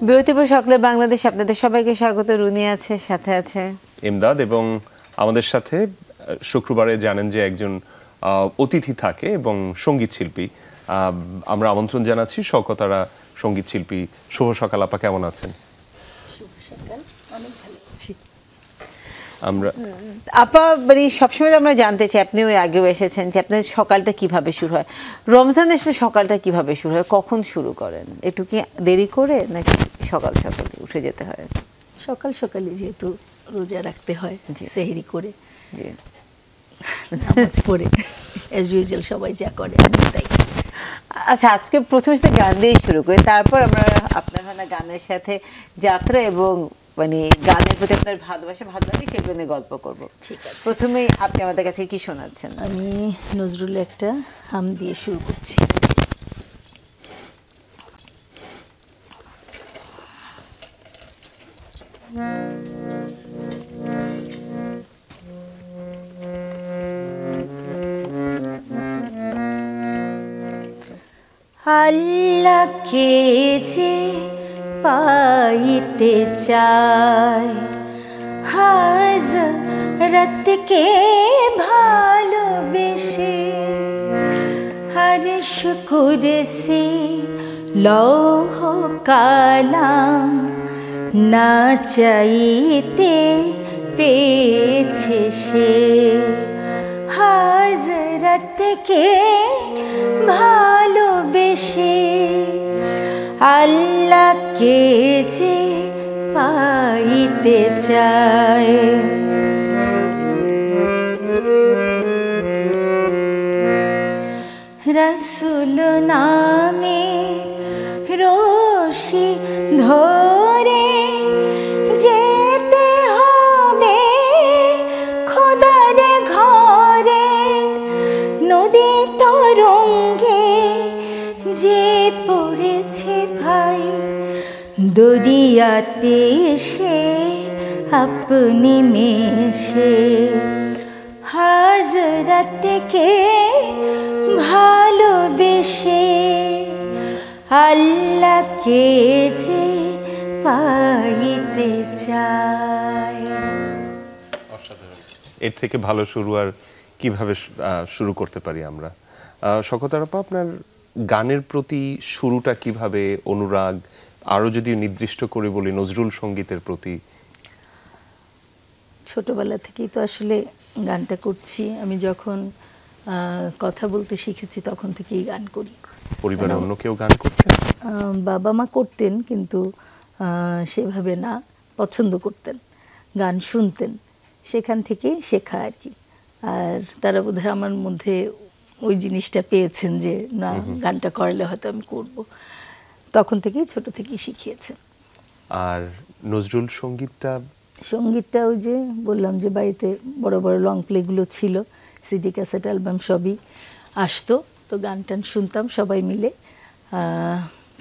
বিরতির পর সকলে বাংলাদেশ, আপনাদের সবাইকে স্বাগত। রুনি আছে, সাথে আছে ইমদাদ, এবং আমাদের সাথে শুক্রবারে জানেন যে একজন অতিথি থাকে এবং সঙ্গীত শিল্পী। আমরা আমন্ত্রণ জানাচ্ছি শওকতারা সঙ্গীত শিল্পী। শুভ সকাল আপা, কেমন আছেন? শুভ সকাল, অনেক ভালো আছি। আমরা আপা মানে সবসময় আমরা জানতে চাই, আপনি ওই আগেও এসেছেন, যে আপনার সকালটা কিভাবে শুরু হয়, রমজান আসলে সকালটা কিভাবে শুরু হয়, কখন শুরু করেন? একটু কি দেরি করে নাকি সকাল সকালে উঠে যেতে হয়? সকাল সকালে যেহেতু রোজা রাখতে হয়, সেহরি করে নামাজ পড়ে অ্যাজ ইউজুয়াল সবাই যা করে তাই। আচ্ছা, আজকে প্রথমে সাথে গান দিয়ে শুরু করি, তারপর আমরা আপনার গানের সাথে যাত্রা এবং মানে গানের প্রতি আপনার ভালোবাসা ভালো লাগে সেগুলো নিয়ে গল্প করবো। ঠিক আছে, প্রথমেই আপনি আমাদের কাছে কি শোনাচ্ছেন? আমি নজরুলের একটা হাম দিয়ে শুরু করছি। আল্লাহকে যে পাইতে চাই, হাজরতকে ভালোবেসে, আরশ কুরসি লৌহ কালাম না চাইতে পেয়েছে সে, হাজরতকে ভালোবেসে। আল্লাহকে যে পাইতে চায়, রাসূল নামে রশি ধরে যেতে হবে খোদার ঘরে, নদী তরঙ্গে যে পড়েছে ভাই, দরিয়াতে সে আপনি মেশে, হাজরতকে ভালোবেসে। আল্লাহকে যে পাইতে চায়। এর থেকে ভালো শুরু আর কিভাবে শুরু করতে পারি আমরা? শওকতার আপা, আপনার গানের প্রতি শুরুটা কিভাবে, অনুরাগ আরো যদি নির্দিষ্ট করে বলি নজরুল সঙ্গীতের প্রতি? ছোটবেলা থেকেই তো আসলে গানটা করছি। আমি যখন কথা বলতে শিখেছি তখন থেকেই গান করি। পরিবারে অন্য কেউ গান করতেন? বাবা মা করতেন, কিন্তু সেভাবে না, পছন্দ করতেন, গান শুনতেন, সেখান থেকেই শেখা আর কি। আর তারা বোধহয় আমার মধ্যে ওই জিনিসটা পেয়েছেন যে না, গানটা করলে হয়তো আমি করব, তখন থেকেই ছোট থেকেই শিখিয়েছেন। আর নজরুল সঙ্গীতটা ওই যে বললাম যে বাড়িতে বড় বড় লং প্লেগুলো ছিল, সিডি ক্যাসেট অ্যালবাম সবই আসতো, তো গান টান শুনতাম সবাই মিলে।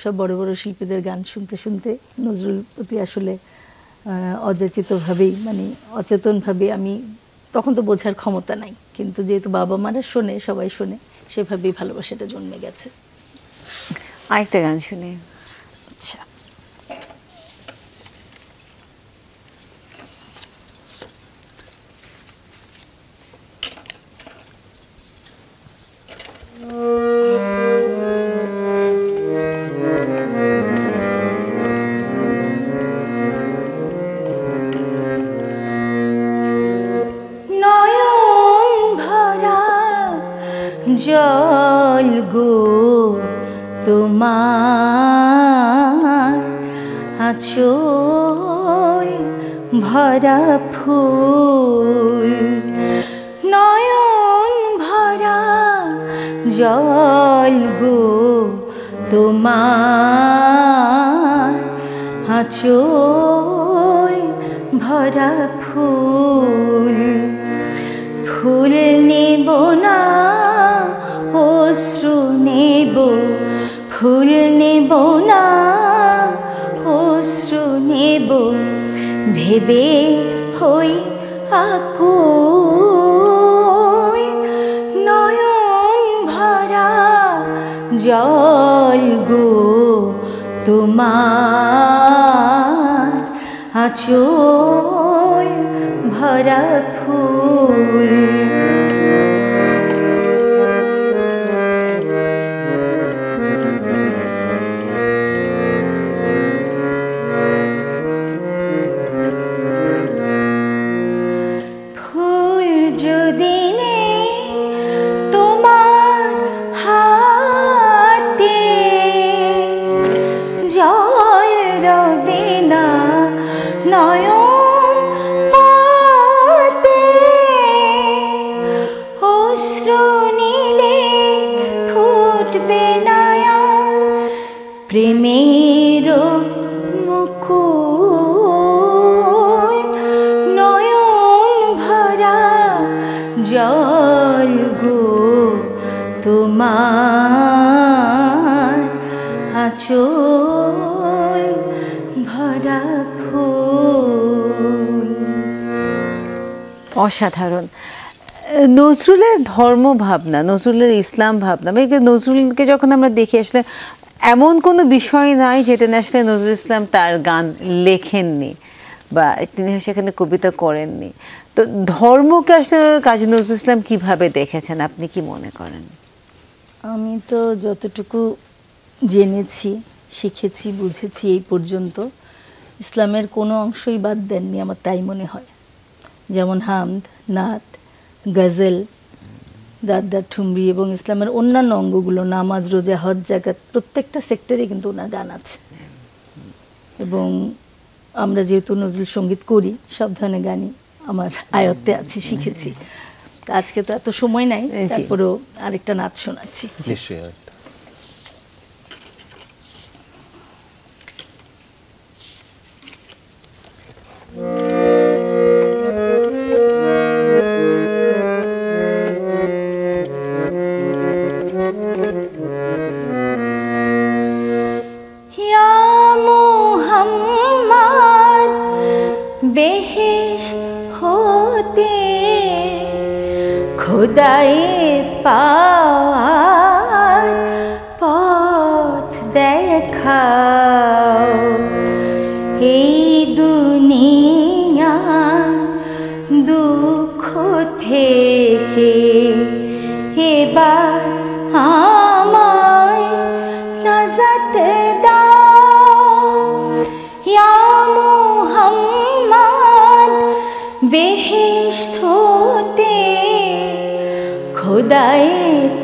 সব বড় বড় শিল্পীদের গান শুনতে শুনতে নজরুল প্রতি আসলে অযাচিতভাবেই, মানে অচেতনভাবে, আমি তখন তো বোঝার ক্ষমতা নাই, কিন্তু যেহেতু বাবা মারা শোনে, সবাই শোনে, সেভাবেই ভালোবাসাটা জন্মে গেছে। আরেকটা গান শুনি। আচ্ছা, জল গো তোমার আঁচল ভরা ফুল, নয়ন ভরা জল গো তোমার আঁচল ভরা ফুল, ফুল নেব না অশ্রু নেব, ফুল নেব না অশ্রু নেব, ভেবে হই আকুল, নয়ন ভরা জল গো তোমার আঁচল ভরা ফুল। ফুল যদি নেই তোমার হাতে, জল রবে না নয়ন পাতে, অশ্রু নীলে ফুটবে না আর প্রেমের মুকুল। নয়ন ভরা জল গো তোমার, আঁচল ভরা ফুল। অসাধারণ। নজরুলের ধর্ম ভাবনা, নজরুলের ইসলাম ভাবনা, নজরুলকে যখন আমরা দেখি আসলে এমন কোনো বিষয় নাই যেটা না আসলে নজরুল ইসলাম তার গান লেখেননি বা তিনি সেখানে কবিতা করেননি। তো ধর্মকে আসলে কাজী নজরুল ইসলাম কিভাবে দেখেছেন, আপনি কি মনে করেন? আমি তো যতটুকু জেনেছি, শিখেছি, বুঝেছি এই পর্যন্ত, ইসলামের কোনো অংশই বাদ দেননি আমার তাই মনে হয়। যেমন হামদ, নাত, গজল, দারদার ঠুমরি এবং ইসলামের অন্যান্য অঙ্গগুলো, নামাজ, রোজা, হজ, জাকাত, প্রত্যেকটা সেক্টরে কিন্তু ওনার গান আছে। এবং আমরা যেহেতু নজরুল সঙ্গীত করি, সব ধরনের গানই আমার আয়ত্তে আছে, শিখেছি। তা আজকে তো এত সময় নাই, তারপরেও আরেকটা নাচ শোনাচ্ছি। নিশ্চয়ই। ইয়া মুহাম্মদ বেহেশত হতে খোদায়ে পাওয়ার পথ দেখাও। এই দুনিয়া দুঃখ থেকে এবার আমায় নাজাত দাও। ইয়া মুহাম্মদ বেহেশত হতে খোদায়ে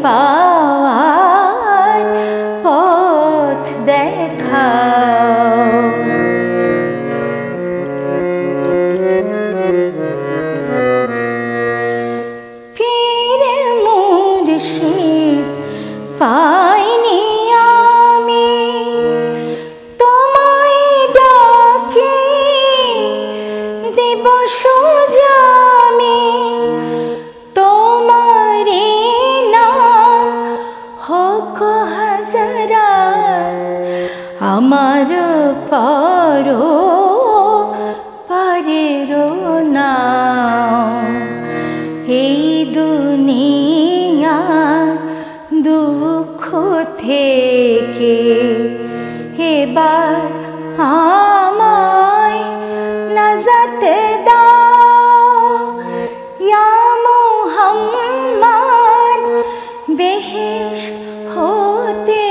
পাওয়ার পথ দেখাও। পীরে মুর্শিদ পাইনি আমি, তোমায় ডাকি দেব সোজা আমি। তোমারি নাম হোক হাজারাত, আমার পারো পারেরো নাম। এই দুনিয়া দুঃখ থেকে এবার আমায় নাজাত দাও। ইয়া মুহাম্মদ বেহেশত হতে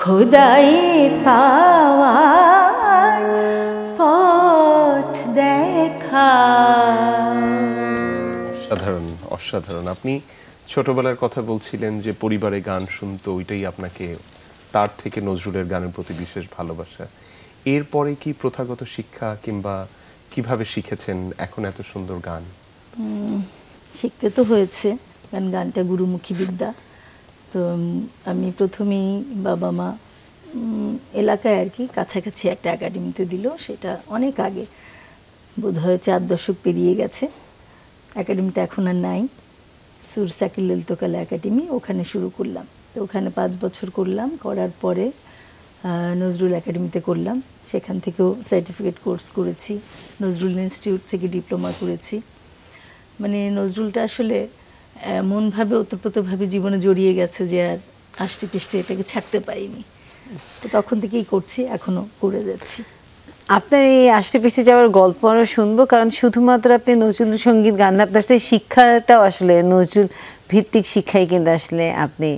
খোদায়ে পাওয়ার পথ দেখাও। অসাধারণ, অসাধারণ। আপনি ছোটবেলার কথা বলছিলেন যে পরিবারে গান শুনতো, ওইটাই আপনাকে, তার থেকে নজরুলের গানের প্রতি বিশেষ ভালোবাসা। এরপরে কি প্রথাগত শিক্ষা কিংবা কিভাবে শিখেছেন এখন এত সুন্দর গান? শিখতে তো হয়েছে, কারণ গানটা গুরুমুখী বিদ্যা। তো আমি প্রথমেই বাবা মা এলাকায় আর কি কাছাকাছি একটা একাডেমিতে দিল, সেটা অনেক আগে, বোধহয় 4 দশক পেরিয়ে গেছে। একাডেমিতে এখন আর নাই, সুর সাকিল ললিতকলা একাডেমি, ওখানে শুরু করলাম। তো ওখানে 5 বছর করলাম, করার পরে নজরুল একাডেমিতে করলাম, সেখান থেকেও সার্টিফিকেট কোর্স করেছি, নজরুল ইনস্টিটিউট থেকে ডিপ্লোমা করেছি। মানে নজরুলটা আসলে এমনভাবে ওতপ্রোতভাবে জীবনে জড়িয়ে গেছে যে আর আষ্টে পৃষ্ঠে এটাকে ছাড়তে পারিনি। তো তখন থেকেই করছি, এখনও করে যাচ্ছি। আপনার এই আসতে পিছতে যাওয়ার গল্প আমরা শুনবো, কারণ শুধুমাত্র আপনি নজরুল সঙ্গীত গান না, আপনার সাথে শিক্ষাটাও আসলে নজরুল ভিত্তিক শিক্ষাই কিন্তু আসলে আপনি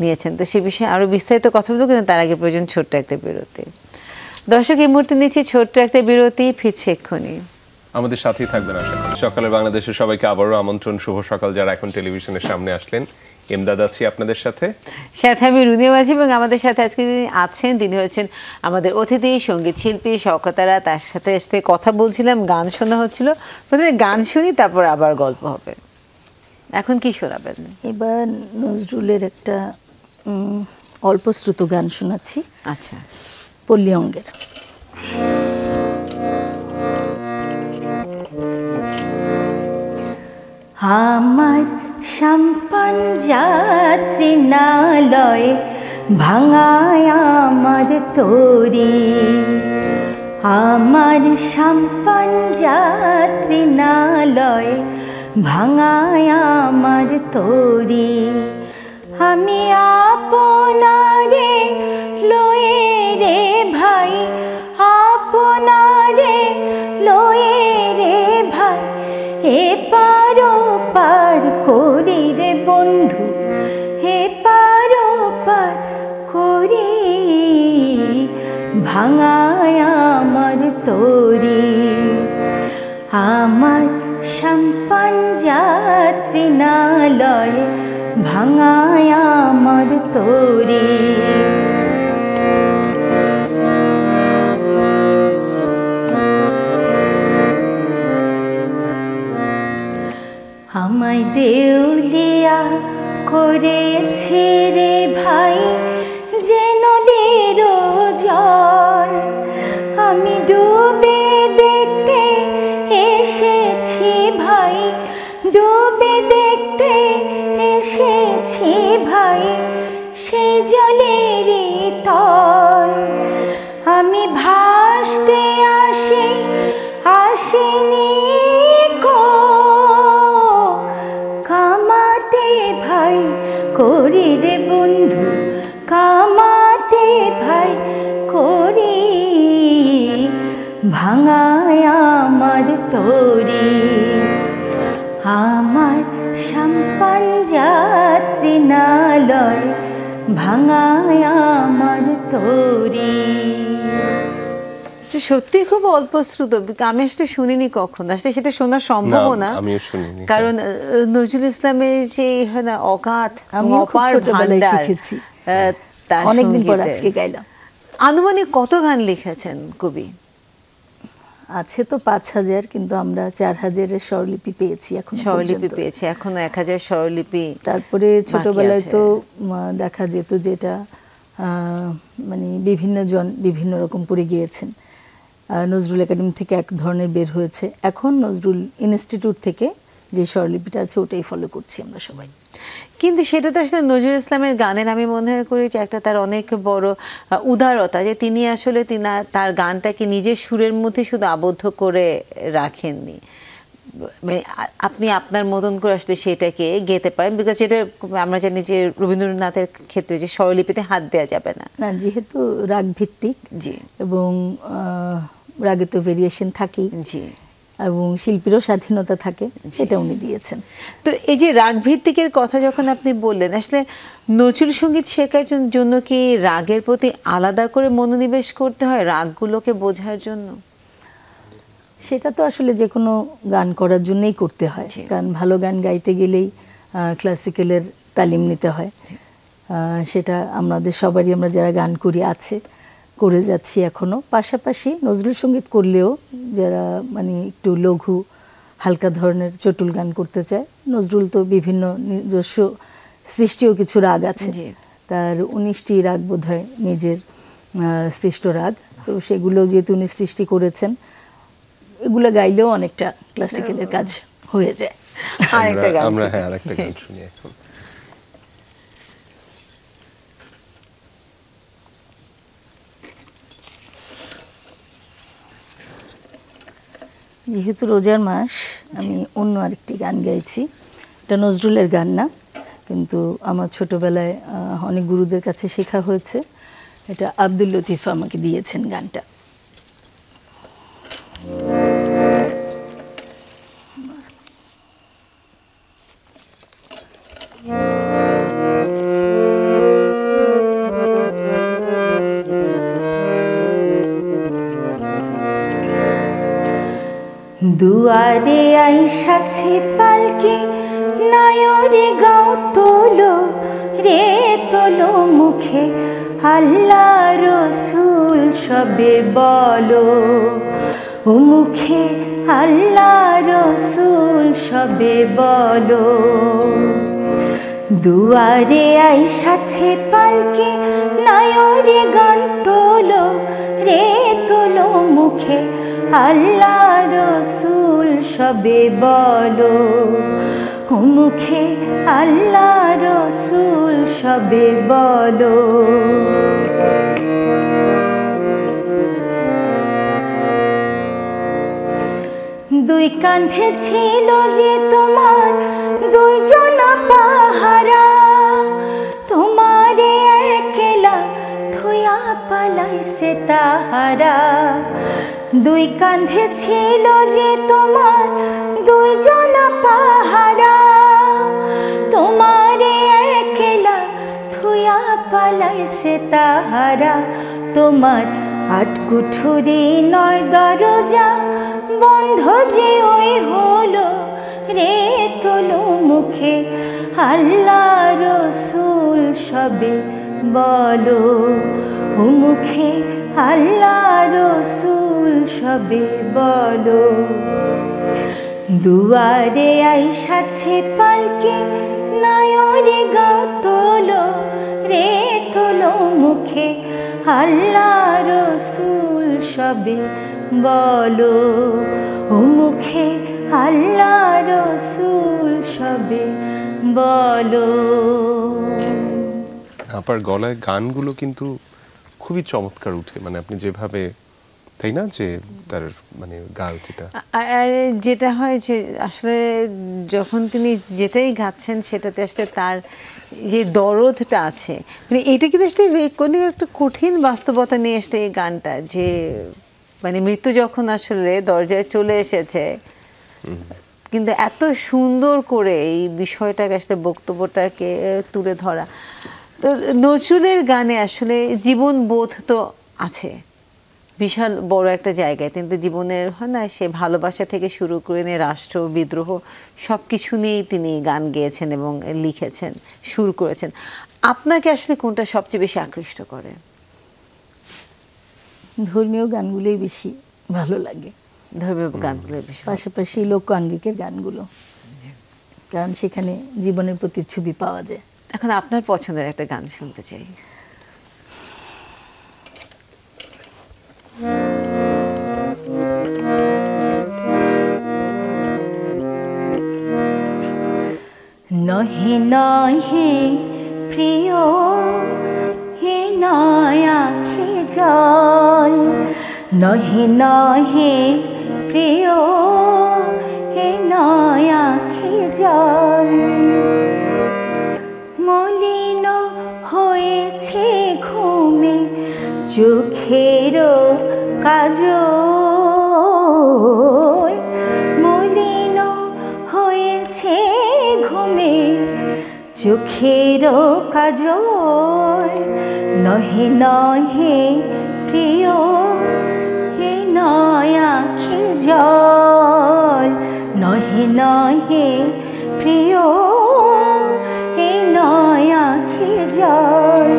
নিয়েছেন। তো সে বিষয়ে আরও বিস্তারিত কথা বলবো, কিন্তু তার আগে প্রয়োজন ছোট্ট একটা বিরতি। দর্শক, এই মুহূর্তে নিচ্ছি ছোট্ট একটা বিরতি, ফিরছে এক্ষুনি। আমাদের সাথেই থাকবেন আশা করি। সকালের বাংলাদেশের সবাইকে আবারও আমন্ত্রণ, শুভ সকাল। যারা এখন টেলিভিশনের সামনে আসলেন, এমদাদ আছি আপনাদের সাথে আমি রুনিয়া মাঝি, এবং আমাদের সাথে আজকে যিনি আছেন তিনি হচ্ছেন আমাদের অতিথি সঙ্গীত শিল্পী শওকতারা। তার সাথে সাথে কথা বলছিলাম, গান শোনা হচ্ছিল। প্রথমে গান শুনি, তারপর আবার গল্প হবে। এখন কি শোনাবেন? এবার নজরুলের একটা অল্পশ্রুত গান শোনাচ্ছি। আচ্ছা, পল্লী অঙ্গের। আমার সাম্পান যাত্রী নালয় ভাঙায় আমার তরি, আমার সাম্পান যাত্রী নালয় ভাঙায় আমার তরি, আমি আপনারে লয়ে রে ভাই, আপনারে লয়ে রে ভাই, এ পারো পার করি রে বন্ধু, হে পারো পার করি, ভাঙায় আমার তরি, আমার সাম্পান যাত্রী নালয় ভাঙায় আমার তরি। আমায় দেউলিয়া করেছে রে ভাই যে নদীর জল, আমি ডুবে দেখতে এসেছি ভাই, ডুবে দেখতে এসেছি ভাই, সে জলেরই তল, আমি ভাসতে আসি আসিনি কো, কামাতে ভাই করি রে বন্ধু, কামাতে ভাই করি, ভাঙায় আমার তরি, আমার সাম্পান যাত্রী নালয় ভাঙায় আমার তরি। সত্যি খুব অল্প শ্রুত, আমি আসলে শুনিনি কখন, আসলে সেটা শোনা সম্ভব না, আমিও শুনিনি। কারণ নজরুল ইসলামের যে অগাধ অপার ভান্ডার শিখেছি, অনেকদিন পর আজকে গাইলাম। আনুমানিক কত গান লিখেছেন কবি? আছে তো 5000, কিন্তু আমরা 4000-এর স্বরলিপি পেয়েছি, এখন স্বরলিপি পেয়েছি, এখনো 1000 স্বরলিপি। তারপরে ছোটবেলায় তো দেখা যেত যেটা মানে বিভিন্ন জন বিভিন্ন রকম করে গিয়েছেন। নজরুল একাডেমি থেকে এক ধরনের বের হয়েছে, এখন নজরুল ইনস্টিটিউট থেকে যে স্বরলিপিটা আছে ওটাই ফলো করছি আমরা সবাই। কিন্তু সেটা তো আসলে নজরুল ইসলামের গানের আমি মনে করি যে একটা তার অনেক বড় উদারতা, যে তিনি আসলে তার গানটাকে নিজের সুরের মধ্যে শুধু আবদ্ধ করে রাখেননি, মানে আপনি আপনার মতন করে আসলে সেটাকে গেতে পারেন, বিকজ এটা আমরা জানি যে রবীন্দ্রনাথের ক্ষেত্রে যে স্বরলিপিতে হাত দেওয়া যাবে না, যেহেতু রাগ ভিত্তিক, জি, এবং রাগে তো ভেরিয়েশন থাকেই, জি, এবং শিল্পীরও স্বাধীনতা থাকে, সেটা উনি দিয়েছেন। তো এই যে রাগ ভিত্তিকের কথা যখন আপনি বললেন, আসলে নজরুল সঙ্গীত শেখার জন্য কি রাগের প্রতি আলাদা করে মনোনিবেশ করতে হয় রাগগুলোকে বোঝার জন্য? সেটা তো আসলে যে কোনো গান করার জন্যই করতে হয়, কারণ ভালো গান গাইতে গেলেই ক্লাসিক্যালের তালিম নিতে হয়। সেটা আমাদের সবারই, আমরা যারা গান করি আছে, করে যাচ্ছি এখনও। পাশাপাশি নজরুল সঙ্গীত করলেও যারা মানে একটু লঘু হালকা ধরনের চটুল গান করতে চায়, নজরুল তো বিভিন্ন নিজস্ব সৃষ্টিও কিছু রাগ আছে, তার 19টি রাগ বোধহয় নিজের সৃষ্ট রাগ, তো সেগুলো যেহেতু উনি সৃষ্টি করেছেন, এগুলো গাইলেও অনেকটা ক্লাসিক্যালের কাজ হয়ে যায়। আরেকটা গান আমরা আরেকটা গান শুনি এখন। যেহেতু রোজার মাস, আমি অন্য আরেকটি গান গাইছি। এটা নজরুলের গান না, কিন্তু আমার ছোটবেলায় অনেক গুরুদের কাছে শেখা হয়েছে। এটা আব্দুল লতিফ আমাকে দিয়েছেন গানটা। দুয়ারে আইসাছে পালকি নায়রে গাও তোলো রে তোলো মুখে আল্লাহ রসুল সবে বলো ও মুখে আল্লাহ রসুল সবে বলো দুয়ারে আইসাছে পালকি নায়রে গান তোলো রে তোলো মুখে আল্লাহ রসুল সবে বলো ও মুখে আল্লাহ রসুল সবে বলো দুই কাঁধে ছিল যে তোমার দুইজন পাহারা তোমারে একলা থুয়া পালাইছে তাহারা দুই কাঁধে ছিল যে তোমার দুইজন পাহারা তোমারে একলা থুয়া পালাইছে তাহারা তোমার আট কুঠুরি নয় দরজা বন্ধ যে ওই হলো রে তোলো মুখে আল্লাহ রসুল সবে বলো ও মুখে আল্লাহ রসুল সবে বলো দুয়ারে আইসাছে পালকি নায়রে গাও তোলো রে তোলো মুখে আল্লাহ রসুল সবে বলো ও মুখে আল্লাহ রসুল সবে বলো আপনার গলায় গানগুলো কিন্তু খুবই চমৎকার উঠে, মানে আপনি যেভাবে, তাই না, যে তার মানে গায়কিটা। আর যেটা হয় যে আসলে যখন তিনি যেটাই গাচ্ছেন সেটাতে আসলে তার যে দরদটা আছে, মানে এটা কিন্তু আসলে কোনো একটা কঠিন বাস্তবতা নিয়ে আসলে এই গানটা, যে মানে মৃত্যু যখন আসলে দরজায় চলে এসেছে, কিন্তু এত সুন্দর করে এই বিষয়টাকে আসলে বক্তব্যটাকে তুলে ধরা। তো নজরুলের গানে আসলে জীবনবোধ তো আছে বিশাল বড় একটা জায়গায়, কিন্তু জীবনের হয় না, সে ভালোবাসা থেকে শুরু করে নিয়ে রাষ্ট্র বিদ্রোহ সব কিছু নিয়েই তিনি গান গেয়েছেন এবং লিখেছেন, সুর করেছেন। আপনাকে আসলে কোনটা সবচেয়ে বেশি আকৃষ্ট করে? ধর্মীয় গানগুলোই বেশি ভালো লাগে, ধর্মীয় গানগুলো বেশি, পাশাপাশি লোকাঙ্গিকের গানগুলো, কারণ সেখানে জীবনের প্রতিচ্ছবি পাওয়া যায়। এখন আপনার পছন্দের একটা গান শুনতে চাই। নহে নহে প্রিয় হে নয় আখি জল, নহে নহে প্রিয় হে নয় আখি জল, মলিন হয়েছে ঘুমে চোখের কাজল, মলিন হয়েছে ঘুমে চোখের কাজল, নহে নহে প্রিয় হে নয় আখি জল, নহে নহে প্রিয় হে নয় আখি জল।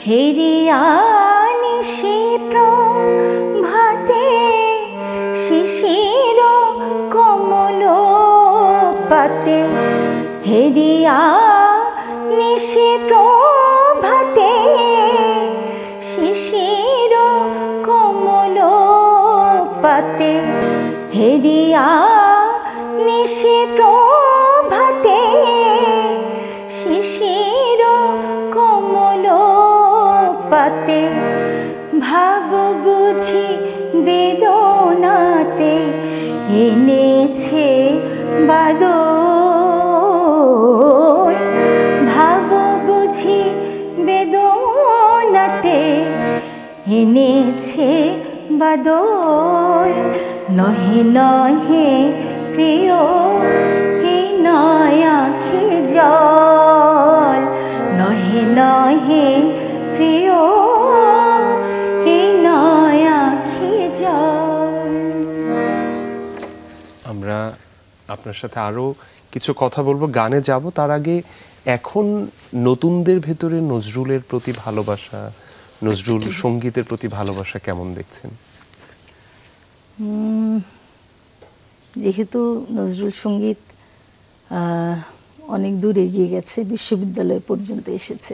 হেরিয়া নিশি প্রভাতে শিশির কমল পাতে, হেরিয়া নিশি প্রভাতে শিশির কমল পাতে, হেরিয়া নিশি প্রভাতে শিশির কমল পাতে, ভাব বুঝি বেদনাতে এনেছে বাদল, ভাব বুঝি বেদনাতে এনেছে বাদল, নহে নহে প্রিয় হে নয় আখি জল, নহে নহে আপনার সাথে আরো কিছু কথা বলবো, গানে যাব। তার আগে এখন নতুনদের ভেতরে নজরুলের প্রতি ভালোবাসা, নজরুল সঙ্গীতের প্রতি ভালোবাসা কেমন দেখছেন? যেহেতু নজরুল সঙ্গীত অনেক দূর এগিয়ে গেছে, বিশ্ববিদ্যালয় পর্যন্ত এসেছে।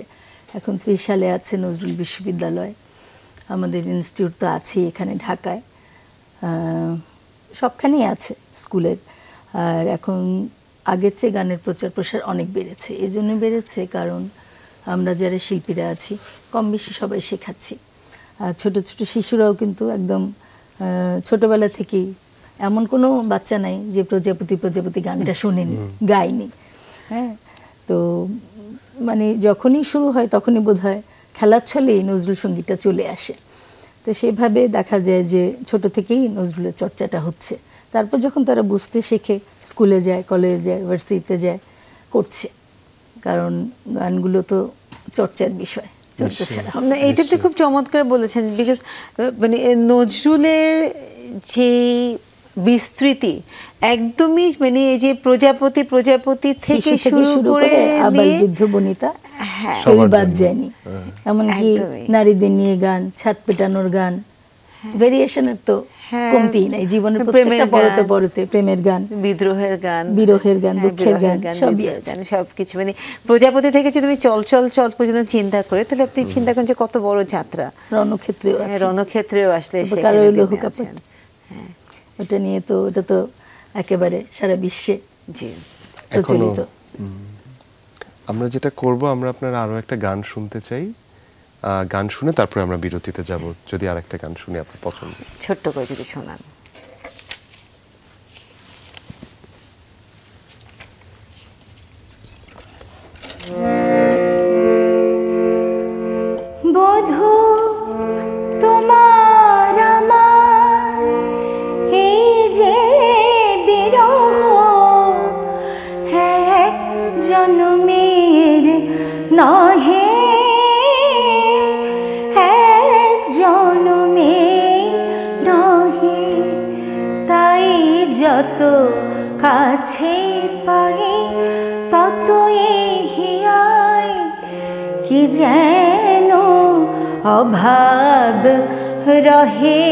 এখন 30 সালে আছে নজরুল বিশ্ববিদ্যালয়, আমাদের ইনস্টিটিউট তো আছেই এখানে ঢাকায়, সবখানেই আছে স্কুলের। আর এখন আগের চেয়ে গানের প্রচার প্রসার অনেক বেড়েছে। এই জন্য বেড়েছে কারণ আমরা যারা শিল্পীরা আছি কম বেশি সবাই শেখাচ্ছি। আর ছোট ছোট শিশুরাও কিন্তু একদম ছোটবেলা থেকেই, এমন কোনো বাচ্চা নাই যে প্রজাপতি প্রজাপতি গানটা শোনেনি, গায়নি। হ্যাঁ, তো মানে যখনই শুরু হয় তখনই বোধ হয় খেলার ছলেই নজরুল সঙ্গীতটা চলে আসে। তো সেভাবে দেখা যায় যে ছোট থেকেই নজরুলের চর্চাটা হচ্ছে। তারপর যখন তারা বুঝতে শেখে, স্কুলে যায়, কলেজে যায়, ইউনিভার্সিটিতে যায়, করছে। কারণ গানগুলো তো চর্চার বিষয়, চর্চা ছাড়া। এইটা আপনি খুব চমৎকার বলেছেন, বিকজ মানে নজরুলের যে বিস্তৃতি একদমই মানে এই যে প্রজাপতি প্রজাপতি থেকে শুরু করে আবাল বৃদ্ধ বনিতা কেউই বাদ যায়নি। এমনকি নারীদের নিয়ে গান, ছাদ পেটানোর গান, ভেরিয়েশনের তো কমতিই নাই। জীবনের প্রত্যেকটা পরতে পরতে প্রেমের গান, বিদ্রোহের গান, বিরহের গান, দুঃখের গান, সবই আছে, সবকিছু। মানে প্রজাপতি থেকে যদি তুমি চল চল চল পর্যন্ত চিন্তা করে, তাহলে আপনি চিন্তা করেন যে কত বড় যাত্রা। রণক্ষেত্রেও আছে, রণক্ষেত্রেও আসলে ওটা নিয়ে তো, ওটা তো একেবারে সারা বিশ্বে প্রচলিত। আমরা যেটা করব, আমরা আপনার আরো একটা গান শুনতে চাই। গান শুনে তারপরে আমরা বিরতিতে যাব, যদি আর একটা গান শুনে আপনার পছন্দ, ছোট্ট করে যদি শোনান। বধূ তোমার আমার এই যে বিরহ, এক জন্মের নহে, এক জন্মের নহে, তাই যত কাছে পাই তত হিয়ায় কি যেন অভাব রহে।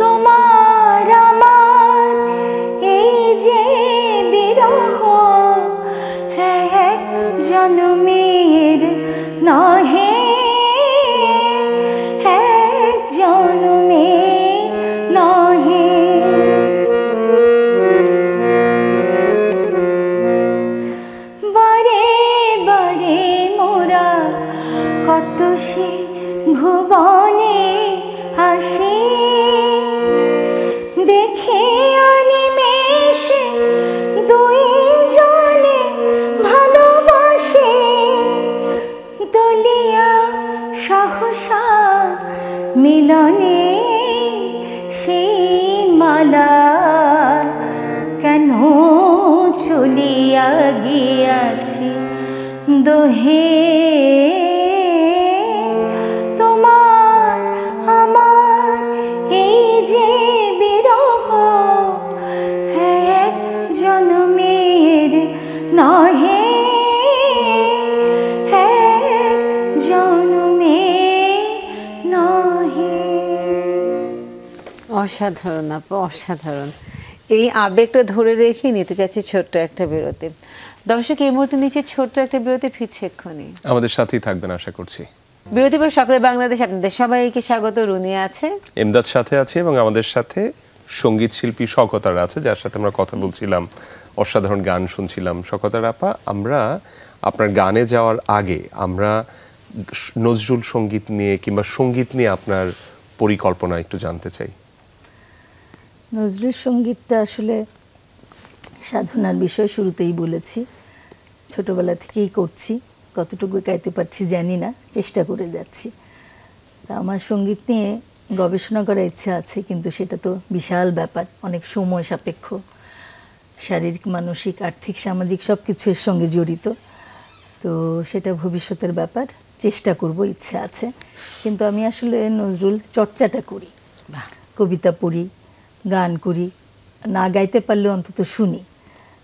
তোমার আমার এই যে বিরহ, এক জন্মের নহে, এক জন্মের নহে। বারে বারে মোরা কত সে ভুবনে আসি, দেখে অনিমেষে দুই জনে ভালোবাসে, দলিয়া সহসা মিলনে সেই মালা কেন চলিয়া গিয়াছি দোহে। তোমার আমার এই যে বিরহ, এক জন্মের নহে, এক জন্মের নহে। অসাধারণ আপু, অসাধারণ। এই আবেগটা ধরে রেখে নিতে চাচ্ছি ছোট্ট একটা বিরতি। দর্শক, এই মুহূর্তে নিচে ছোট্ট একটা বিরতি, ফিরছে এক্ষুনি। আমাদের সাথেই থাকবেন আশা করছি। বিরতি পর সকলে বাংলাদেশ, আপনাদের সবাইকে স্বাগত। রুনিয়া আছে, এমদাদ সাথে আছে, এবং আমাদের সাথে সঙ্গীত শিল্পী শওকতারা আছে, যার সাথে আমরা কথা বলছিলাম, অসাধারণ গান শুনছিলাম। শওকতার আপা, আমরা আপনার গানে যাওয়ার আগে আমরা নজরুল সঙ্গীত নিয়ে কিংবা সঙ্গীত নিয়ে আপনার পরিকল্পনা একটু জানতে চাই। নজরুল সঙ্গীতটা আসলে সাধনার বিষয়, শুরুতেই বলেছি। ছোটবেলা থেকেই করছি, কতটুকু গাইতে পারছি জানি না, চেষ্টা করে যাচ্ছি। তা আমার সঙ্গীত নিয়ে গবেষণা করার ইচ্ছা আছে, কিন্তু সেটা তো বিশাল ব্যাপার, অনেক সময় সাপেক্ষ, শারীরিক, মানসিক, আর্থিক, সামাজিক সব কিছু এর সঙ্গে জড়িত। তো সেটা ভবিষ্যতের ব্যাপার, চেষ্টা করব, ইচ্ছা আছে। কিন্তু আমি আসলে নজরুল চর্চাটা করি, কবিতা পড়ি, গান করি, না গাইতে পারলেও অন্তত শুনি।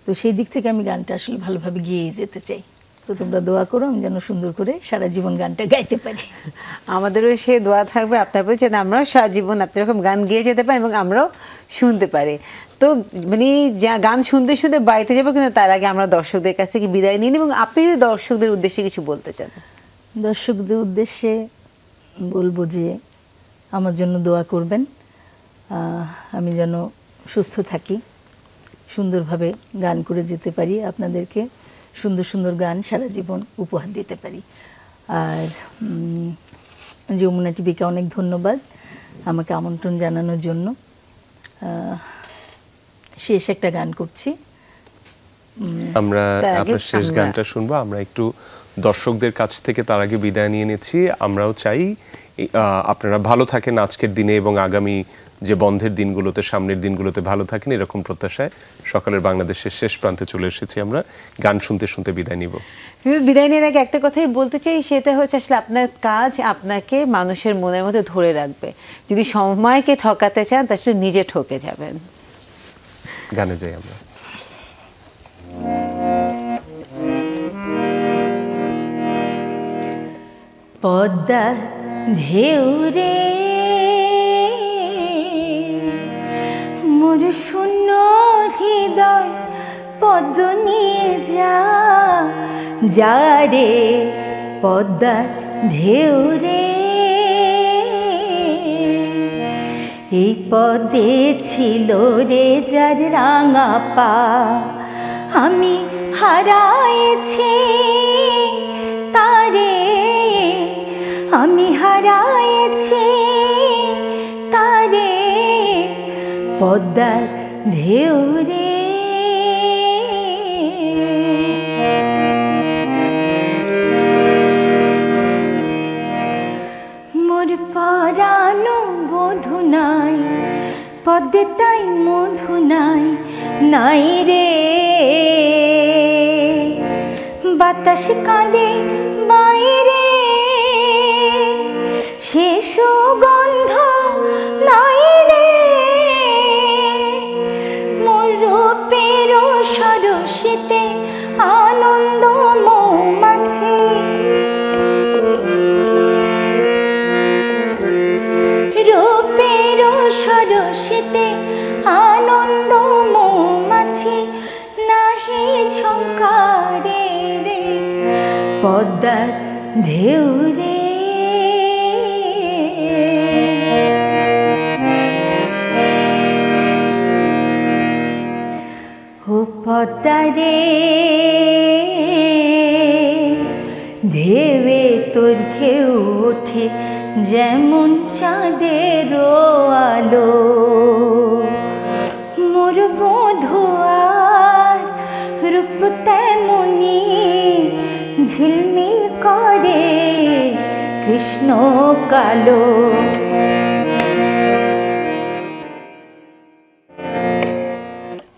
তো সেই দিক থেকে আমি গানটা আসলে ভালোভাবে গিয়ে যেতে চাই। তো তোমরা দোয়া করো আমি যেন সুন্দর করে সারা জীবন গানটা গাইতে পারি। আমাদেরও সে দোয়া থাকবে আপনার প্রতি যেন আমরাও সারা জীবন আপনার এরকম গান গেয়ে যেতে পারি এবং আমরাও শুনতে পারি। তো মানে যা গান শুনতে শুনতে বাড়িতে যাবো, কিন্তু তার আগে আমরা দর্শকদের কাছ থেকে বিদায় নিন এবং আপনি যদি দর্শকদের উদ্দেশ্যে কিছু বলতে চান। দর্শকদের উদ্দেশ্যে বলবো যে আমার জন্য দোয়া করবেন, আমি যেন সুস্থ থাকি, সুন্দরভাবে গান করে যেতে পারি, আপনাদেরকে সুন্দর সুন্দর গান সারা জীবন উপহার দিতে পারি। আর যমুনা টিভিকে অনেক ধন্যবাদ আমাকে আমন্ত্রণ জানানোর জন্য। শেষ একটা গান করছি। আমরা তার আগে আপনার শেষ আমরা- গানটা শুনবো। আমরা একটু দর্শকদের কাছ থেকে তার আগে বিদায় নিয়ে নিচ্ছি। আমরাও চাই আপনারা ভালো থাকেন আজকের দিনে এবং আগামী যে বন্ধের দিনগুলোতে, সামনের দিনগুলোতে ভালো থাকেন, এরকম প্রত্যাশায় সকালের বাংলাদেশের শেষ প্রান্তে চলে এসেছি। আমরা গান শুনতে শুনতে বিদায় নিব। বিদায় নেওয়ার আগে একটা কথাই বলতে চাই, সেটা হচ্ছে আসলে আপনার কাজ আপনাকে মানুষের মনের মধ্যে ধরে রাখবে। যদি সময়কে ঠকাতে চান তাহলে নিজে ঠকে যাবেন। গানে যাই আমরা। পদ্মা ঢেউ রে মোর শূন্য হৃদয় পদ্ম নিয়ে যা, যা রে পদ্মার ঢেউ রে, এই পদে ছিল রে যার রাঙা পা, আমি হারাইছি তারে, আমি হারাইছি তারে, পদ্মার ঢেউ রে। মোর পরানো বধু নাই, পদ্মটাই মধু নাই, নাই রে বাতাস কাঁদে বাইরে, সে সুগন্ধ নাই রে, মোর রূপের সরসিতে আনন্দ মৌমাছি, রূপের সরসিতে আনন্দ মৌমাছি, নাহি ঝঙ্কারে রে পদ্মার ঢেউ রে। ও পদ্মা রে ঢেউয়ে তোর ঢেউ ওঠে যেমন চাঁদের আলো, মোর বধু আর রূপ তেমনি ঝিলমিল করে কৃষ্ণ কালো।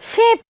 সে